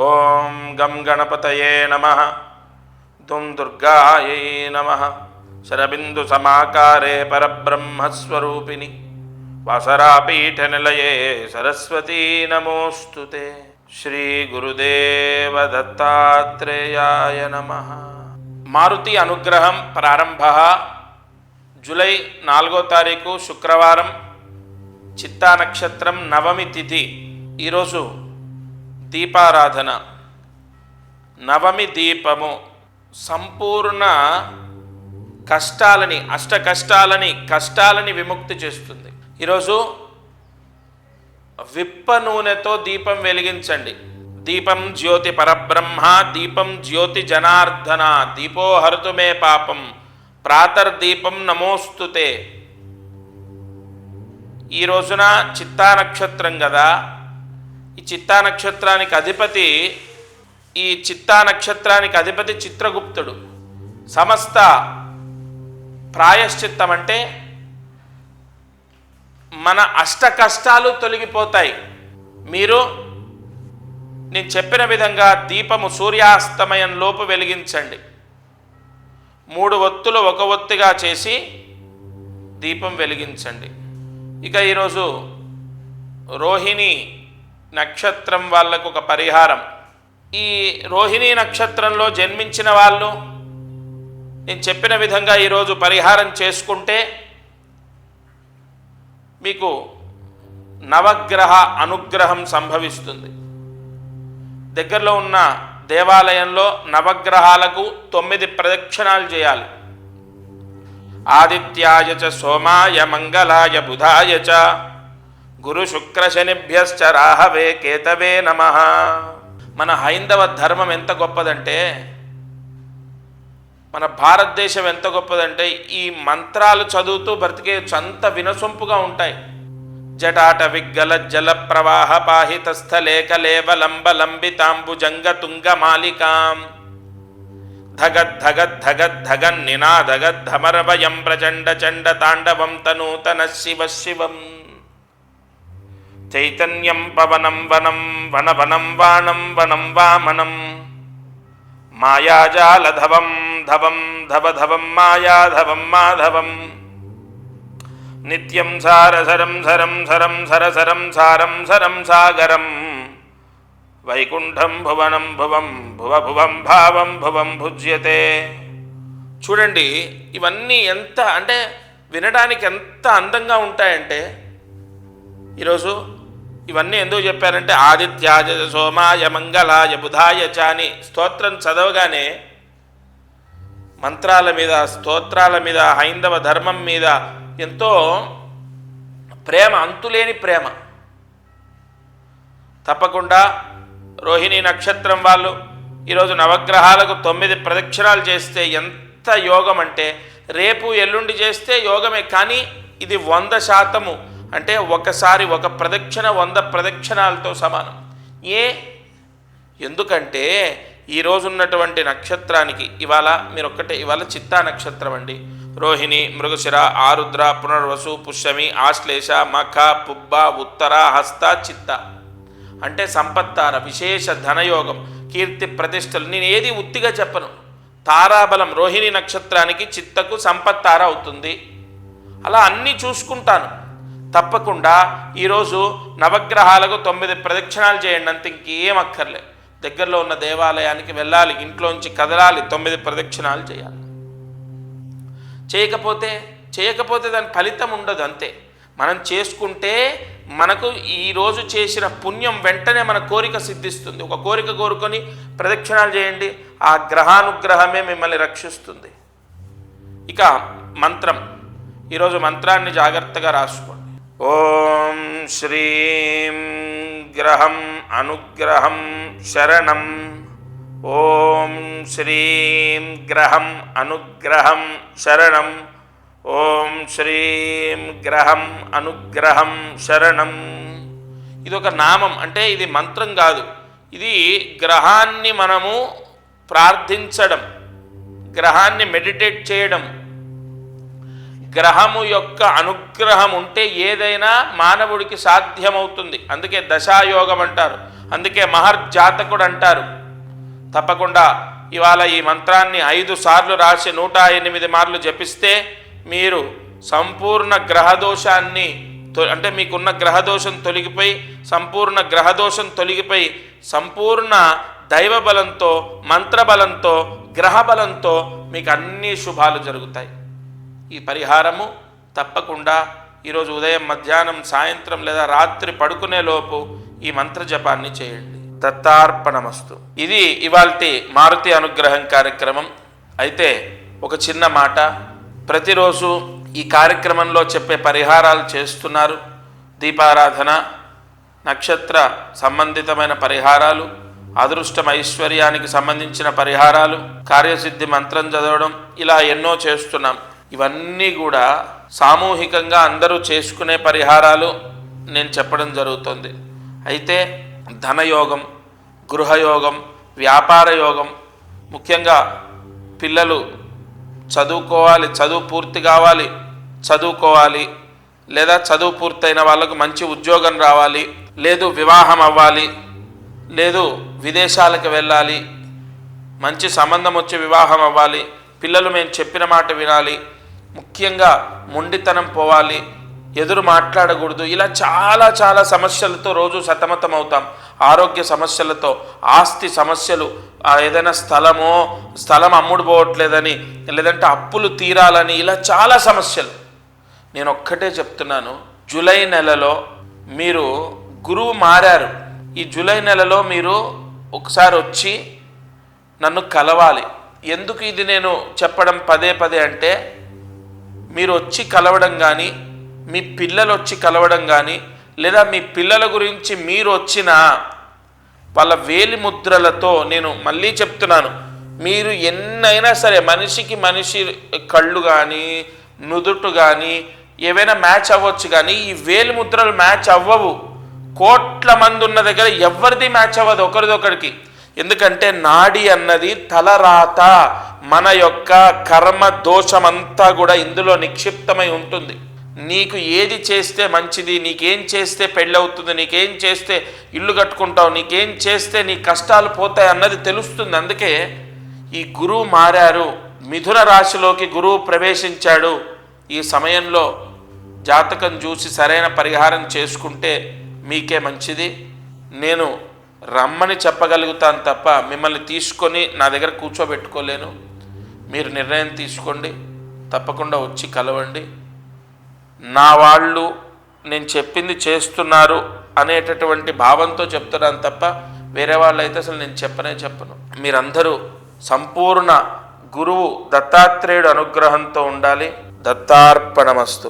ఓం గం గణపతయే నమః. దుం దుర్గాయై నమః. శరబిందు సమాకారే పరబ్రహ్మస్వరూపిణి వాసరాపీఠ నిలయే సరస్వతీ నమోస్తుతే. శ్రీ గురుదేవ దత్తాత్రేయాయ నమః. మారుతి అనుగ్రహం ప్రారంభ. జూలై 4వ తారీఖు శుక్రవారం, చిత్తా నక్షత్రం, నవమి తిథి. ఈరోజు దీపారాధన. నవమి దీపము సంపూర్ణ కష్టాలని, కష్టాలని విముక్తి చేస్తుంది. ఈరోజు విప్ప నూనెతో దీపం వెలిగించండి. దీపం జ్యోతి పరబ్రహ్మ, దీపం జ్యోతి జనార్దన, దీపో హరతు మే పాపం, ప్రాతర్దీపం నమోస్తుతే. ఈ రోజున చిత్తా నక్షత్రం కదా, ఈ చిత్తా నక్షత్రానికి అధిపతి చిత్రగుప్తుడు. సమస్త ప్రాయశ్చిత్తం అంటే మన అష్ట కష్టాలు తొలగిపోతాయి. మీరు నేను చెప్పిన విధంగా దీపము సూర్యాస్తమయం లోపు వెలిగించండి. 3 ఒత్తులు ఒక ఒత్తిగా చేసి దీపం వెలిగించండి. ఇక ఈరోజు రోహిణి నక్షత్రం వాళ్ళకు ఒక పరిహారం. ఈ రోహిణి నక్షత్రంలో జన్మించిన వాళ్ళు నేను చెప్పిన విధంగా ఈరోజు పరిహారం చేసుకుంటే మీకు నవగ్రహ అనుగ్రహం సంభవిస్తుంది. దగ్గరలో ఉన్న దేవాలయంలో నవగ్రహాలకు 9 ప్రదక్షిణాలు చేయాలి. ఆదిత్యాయ చ సోమాయ మంగళాయ బుధాయ చ గురు శుక్ర శనిభ్యశ్చ రాహవే కేతవే నమః. మన హైందవ ధర్మం ఎంత గొప్పదంటే, మన భారతదేశం ఎంత గొప్పదంటే, ఈ మంత్రాలు చదువుతూ బ్రతికే అంత వినసొంపుగా ఉంటాయి. జటాట విగ్గల జల ప్రవాహ పాహితస్థలేకలేవలంబలంబితాంబుజంగ తుంగ మాలికాం ధగద్ధగద్ధగద్ధగన్ నినాదగద్ధమరవయం ప్రచండ చండ తాండవం తనూతన శివ శివం. చైతన్యం పవనం వనం వనవనం వాణం వనం వామనం మాయాజాలధవం ధవం ధవధవం మాయాధవం మాధవం నిత్యం సారసరం సరం సరం సరసరం సారం సరం సాగరం వైకుంఠం భువనం భువం భువ భువం భావం భువం భుజ్యతే. చూడండి, ఇవన్నీ ఎంత అంటే వినడానికి ఎంత అందంగా ఉంటాయంటే, ఈరోజు ఇవన్నీ ఎందుకు చెప్పారంటే, ఆదిత్యాయ సోమాయ మంగళాయ బుధాయ చ అని స్తోత్రం చదవగానే మంత్రాల మీద, స్తోత్రాల మీద, హైందవ ధర్మం మీద ఎంతో ప్రేమ, అంతులేని ప్రేమ. తప్పకుండా రోహిణి నక్షత్రం వాళ్ళు ఈరోజు నవగ్రహాలకు 9 ప్రదక్షిణాలు చేస్తే ఎంత యోగం అంటే, రేపు ఎల్లుండి చేస్తే యోగమే, కానీ ఇది 100% అంటే ఒకసారి ఒక ప్రదక్షిణ 100 ప్రదక్షిణాలతో సమానం. ఎందుకంటే ఈరోజు ఉన్నటువంటి నక్షత్రానికి ఇవాళ ఇవాళ చిత్తా నక్షత్రం అండి. రోహిణి, మృగశిర, ఆరుద్ర, పునర్వసు, పుష్యమి, ఆశ్లేష, మఖ, పుబ్బ, ఉత్తర, హస్త, చిత్త అంటే సంపత్తార, విశేష ధనయోగం, కీర్తి ప్రతిష్టలు. నేను ఏది ఉత్తిగా చెప్పను. తారాబలం రోహిణి నక్షత్రానికి, చిత్తకు సంపత్తార అవుతుంది. అలా అన్నీ చూసుకుంటాను. తప్పకుండా ఈరోజు నవగ్రహాలకు 9 ప్రదక్షిణాలు చేయండి, అంత ఇంకేం అక్కర్లే. దగ్గరలో ఉన్న దేవాలయానికి వెళ్ళాలి, ఇంట్లోంచి కదలాలి, 9 ప్రదక్షిణాలు చేయాలి. చేయకపోతే దాని ఫలితం ఉండదు. అంతే. మనం చేసుకుంటే మనకు ఈరోజు చేసిన పుణ్యం వెంటనే మన కోరిక సిద్ధిస్తుంది. ఒక కోరిక కోరుకొని ప్రదక్షిణాలు చేయండి, ఆ గ్రహానుగ్రహమే మిమ్మల్ని రక్షిస్తుంది. ఇక మంత్రం, ఈరోజు మంత్రాన్ని జాగ్రత్తగా రాసుకోండి. ఓం శ్రీం గ్రహం అనుగ్రహం శరణం. ఓం శ్రీం గ్రహం అనుగ్రహం శరణం. ఓం శ్రీం గ్రహం అనుగ్రహం శరణం. ఇది ఒక నామం, అంటే ఇది మంత్రం కాదు. ఇది గ్రహాన్ని మనము ప్రార్థించడం, గ్రహాన్ని మెడిటేట్ చేయడం. గ్రహము యొక్క అనుగ్రహం ఉంటే ఏదైనా మానవుడికి సాధ్యమవుతుంది. అందుకే దశాయోగం అంటారు, అందుకే మహర్జాతకుడు అంటారు. తప్పకుండా ఇవాళ ఈ మంత్రాన్ని 5 సార్లు రాసి 108 మార్లు జపిస్తే మీరు సంపూర్ణ గ్రహదోషాన్ని అంటే మీకున్న గ్రహదోషం తొలగిపోయి సంపూర్ణ గ్రహదోషం తొలగిపోయి సంపూర్ణ దైవబలంతో మంత్రబలంతో గ్రహబలంతో మీకు అన్ని శుభాలు జరుగుతాయి. ఈ పరిహారము తప్పకుండా ఈరోజు ఉదయం, మధ్యాహ్నం, సాయంత్రం లేదా రాత్రి పడుకునేలోపు ఈ మంత్ర జపాన్ని చేయండి. దత్తార్పణమస్తు. ఇది ఇవాల్టి మారుతి అనుగ్రహం కార్యక్రమం. అయితే ఒక చిన్న మాట, ప్రతిరోజు ఈ కార్యక్రమంలో చెప్పే పరిహారాలు చేస్తున్నారు. దీపారాధన, నక్షత్ర సంబంధితమైన పరిహారాలు, అదృష్టం ఐశ్వర్యానికి సంబంధించిన పరిహారాలు, కార్యసిద్ధి మంత్రం చదవడం, ఇలా ఎన్నో చేస్తున్నాం. ఇవన్నీ కూడా సామూహికంగా అందరూ చేసుకునే పరిహారాలు నేను చెప్పడం జరుగుతుంది. అయితే ధనయోగం, గృహయోగం, వ్యాపార యోగం, ముఖ్యంగా పిల్లలు చదువుకోవాలి, చదువు పూర్తి కావాలి, చదువుకోవాలి, లేదా చదువు పూర్తయిన వాళ్ళకు మంచి ఉద్యోగం రావాలి, లేదు వివాహం అవ్వాలి, లేదు విదేశాలకు వెళ్ళాలి, మంచి సంబంధం వచ్చి వివాహం అవ్వాలి, పిల్లలు మేము చెప్పిన మాట వినాలి, ముఖ్యంగా మొండితనం పోవాలి, ఎదురు మాట్లాడకూడదు, ఇలా చాలా చాలా సమస్యలతో రోజు సతమతం అవుతాం. ఆరోగ్య సమస్యలతో, ఆస్తి సమస్యలు, ఏదైనా స్థలం అమ్ముడు పోవట్లేదని, లేదంటే అప్పులు తీరాలని, ఇలా చాలా సమస్యలు. నేను ఒక్కటే చెప్తున్నాను, జూలై నెలలో మీరు గురువు మారారు. ఈ జూలై నెలలో మీరు ఒకసారి వచ్చి నన్ను కలవాలి. ఎందుకు ఇది నేను చెప్పడం పదే పదే అంటే, మీరు వచ్చి కలవడం కానీ, మీ పిల్లలు వచ్చి కలవడం కానీ, లేదా మీ పిల్లల గురించి మీరు వచ్చిన వాళ్ళ వేలి ముద్రలతో, నేను మళ్ళీ చెప్తున్నాను, మీరు ఎన్నైనా సరే మనిషికి మనిషి కళ్ళు కానీ నుదుటు కానీ ఏవైనా మ్యాచ్ అవ్వచ్చు, కానీ ఈ వేలి ముద్రలు మ్యాచ్ అవ్వవు. కోట్ల మంది ఉన్న దగ్గర ఎవరిది మ్యాచ్ అవ్వదు ఒకరిదొకరికి. ఎందుకంటే నాడి అన్నది తలరాత, మన యొక్క కర్మ దోషమంతా కూడా ఇందులో నిక్షిప్తమై ఉంటుంది. నీకు ఏది చేస్తే మంచిది, నీకేం చేస్తే పెళ్ళవుతుంది, నీకేం చేస్తే ఇల్లు కట్టుకుంటావు, నీకేం చేస్తే నీ కష్టాలు పోతాయి అన్నది తెలుస్తుంది. అందుకే ఈ గురువు మారారు, మిథున రాశిలోకి గురువు ప్రవేశించాడు. ఈ సమయంలో జాతకం చూసి సరైన పరిహారం చేసుకుంటే మీకే మంచిది. నేను రమ్మని చెప్పగలుగుతాను తప్ప మిమ్మల్ని తీసుకొని నా దగ్గర కూర్చోబెట్టుకోలేను. మీరు నిర్ణయం తీసుకోండి, తప్పకుండా వచ్చి కలవండి. నా వాళ్ళు నేను చెప్పింది చేస్తున్నారు అనేటటువంటి భావంతో చెప్తున్నాను తప్ప వేరే వాళ్ళు అయితే అసలు నేను చెప్పను. మీరందరూ సంపూర్ణ గురువు దత్తాత్రేయుడు అనుగ్రహంతో ఉండాలి. దత్తార్పణమస్తు.